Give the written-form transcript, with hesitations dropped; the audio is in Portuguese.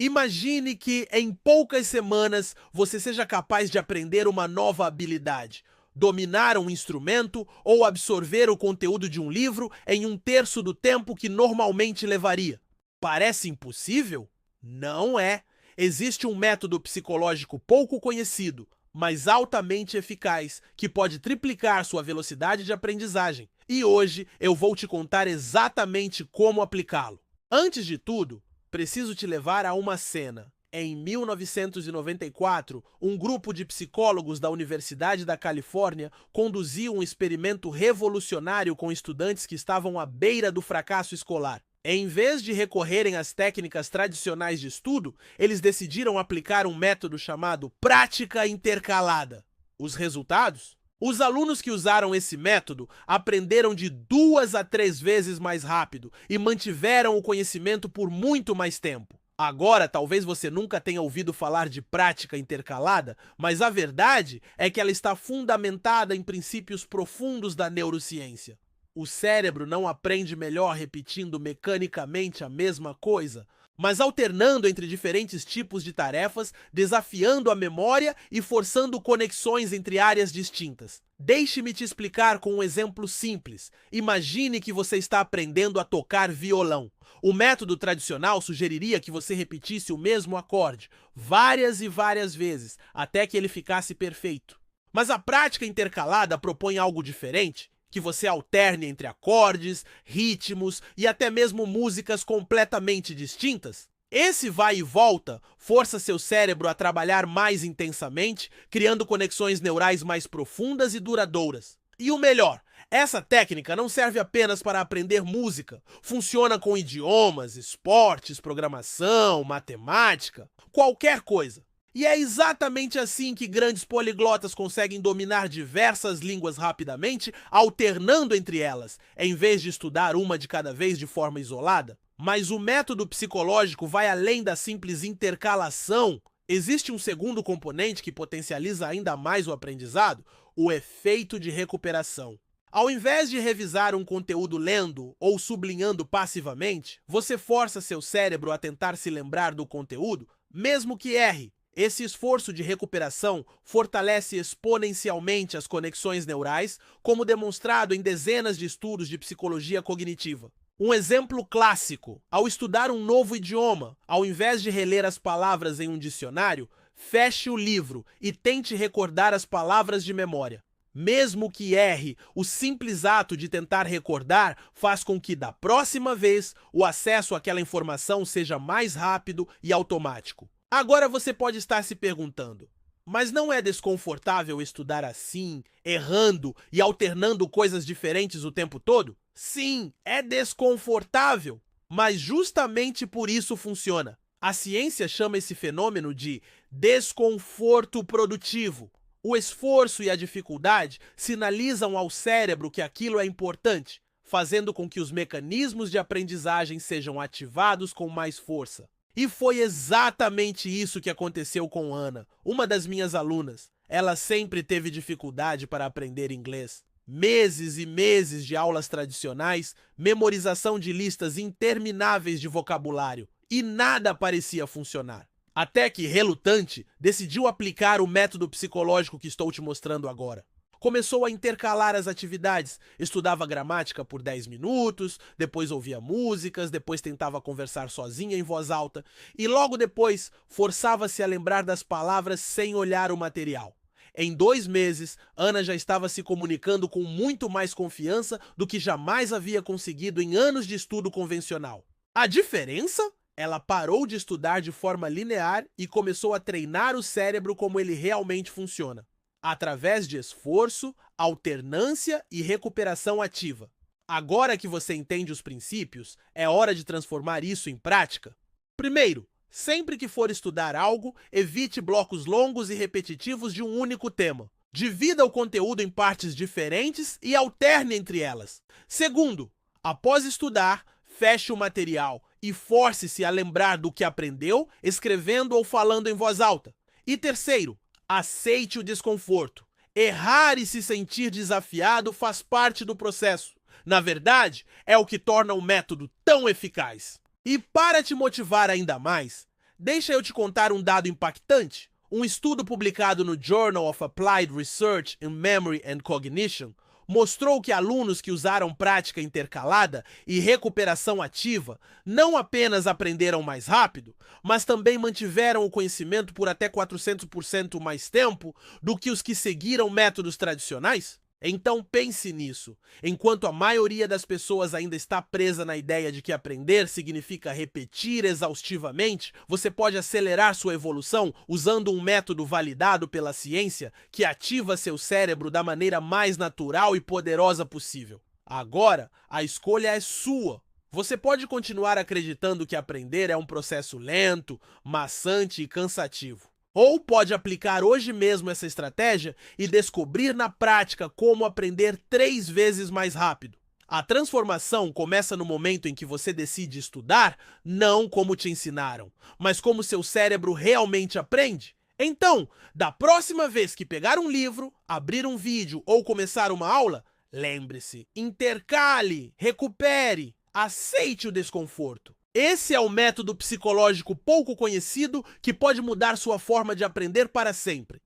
Imagine que em poucas semanas você seja capaz de aprender uma nova habilidade, dominar um instrumento ou absorver o conteúdo de um livro em um terço do tempo que normalmente levaria. Parece impossível? Não é. Existe um método psicológico pouco conhecido, mas altamente eficaz, que pode triplicar sua velocidade de aprendizagem. E hoje eu vou te contar exatamente como aplicá-lo. Antes de tudo, preciso te levar a uma cena. Em 1994, um grupo de psicólogos da Universidade da Califórnia conduziu um experimento revolucionário com estudantes que estavam à beira do fracasso escolar. Em vez de recorrerem às técnicas tradicionais de estudo, eles decidiram aplicar um método chamado prática intercalada. Os resultados? Os alunos que usaram esse método aprenderam de 2 a 3 vezes mais rápido e mantiveram o conhecimento por muito mais tempo. Agora, talvez você nunca tenha ouvido falar de prática intercalada, mas a verdade é que ela está fundamentada em princípios profundos da neurociência. O cérebro não aprende melhor repetindo mecanicamente a mesma coisa, mas alternando entre diferentes tipos de tarefas, desafiando a memória e forçando conexões entre áreas distintas. Deixe-me te explicar com um exemplo simples. Imagine que você está aprendendo a tocar violão. O método tradicional sugeriria que você repetisse o mesmo acorde várias e várias vezes, até que ele ficasse perfeito. Mas a prática intercalada propõe algo diferente, que você alterne entre acordes, ritmos e até mesmo músicas completamente distintas. Esse vai e volta força seu cérebro a trabalhar mais intensamente, criando conexões neurais mais profundas e duradouras. E o melhor, essa técnica não serve apenas para aprender música. Funciona com idiomas, esportes, programação, matemática, qualquer coisa. E é exatamente assim que grandes poliglotas conseguem dominar diversas línguas rapidamente, alternando entre elas, em vez de estudar uma de cada vez de forma isolada. Mas o método psicológico vai além da simples intercalação. Existe um segundo componente que potencializa ainda mais o aprendizado: o efeito de recuperação. Ao invés de revisar um conteúdo lendo ou sublinhando passivamente, você força seu cérebro a tentar se lembrar do conteúdo, mesmo que erre. Esse esforço de recuperação fortalece exponencialmente as conexões neurais, como demonstrado em dezenas de estudos de psicologia cognitiva. Um exemplo clássico: ao estudar um novo idioma, ao invés de reler as palavras em um dicionário, feche o livro e tente recordar as palavras de memória. Mesmo que erre, o simples ato de tentar recordar faz com que, da próxima vez, o acesso àquela informação seja mais rápido e automático. Agora você pode estar se perguntando, mas não é desconfortável estudar assim, errando e alternando coisas diferentes o tempo todo? Sim, é desconfortável, mas justamente por isso funciona. A ciência chama esse fenômeno de desconforto produtivo. O esforço e a dificuldade sinalizam ao cérebro que aquilo é importante, fazendo com que os mecanismos de aprendizagem sejam ativados com mais força. E foi exatamente isso que aconteceu com Ana, uma das minhas alunas. Ela sempre teve dificuldade para aprender inglês. Meses e meses de aulas tradicionais, memorização de listas intermináveis de vocabulário, e nada parecia funcionar. Até que, relutante, decidiu aplicar o método psicológico que estou te mostrando agora. Começou a intercalar as atividades, estudava gramática por 10 minutos, depois ouvia músicas, depois tentava conversar sozinha em voz alta e logo depois forçava-se a lembrar das palavras sem olhar o material. Em 2 meses, Ana já estava se comunicando com muito mais confiança do que jamais havia conseguido em anos de estudo convencional. A diferença? Ela parou de estudar de forma linear e começou a treinar o cérebro como ele realmente funciona, através de esforço, alternância e recuperação ativa. Agora que você entende os princípios, é hora de transformar isso em prática. Primeiro, sempre que for estudar algo, evite blocos longos e repetitivos de um único tema. Divida o conteúdo em partes diferentes e alterne entre elas. Segundo, após estudar, feche o material e force-se a lembrar do que aprendeu, escrevendo ou falando em voz alta. E terceiro, aceite o desconforto. Errar e se sentir desafiado faz parte do processo. Na verdade, é o que torna o método tão eficaz. E para te motivar ainda mais, Deixa eu te contar um dado impactante. Um estudo publicado no Journal of Applied Research in Memory and Cognition mostrou que alunos que usaram prática intercalada e recuperação ativa não apenas aprenderam mais rápido, mas também mantiveram o conhecimento por até 400% mais tempo do que os que seguiram métodos tradicionais. Então pense nisso. Enquanto a maioria das pessoas ainda está presa na ideia de que aprender significa repetir exaustivamente, você pode acelerar sua evolução usando um método validado pela ciência que ativa seu cérebro da maneira mais natural e poderosa possível. Agora, a escolha é sua. Você pode continuar acreditando que aprender é um processo lento, maçante e cansativo. Ou pode aplicar hoje mesmo essa estratégia e descobrir na prática como aprender 3 vezes mais rápido. A transformação começa no momento em que você decide estudar, não como te ensinaram, mas como seu cérebro realmente aprende. Então, da próxima vez que pegar um livro, abrir um vídeo ou começar uma aula, lembre-se, intercale, recupere, aceite o desconforto. Esse é o método psicológico pouco conhecido que pode mudar sua forma de aprender para sempre.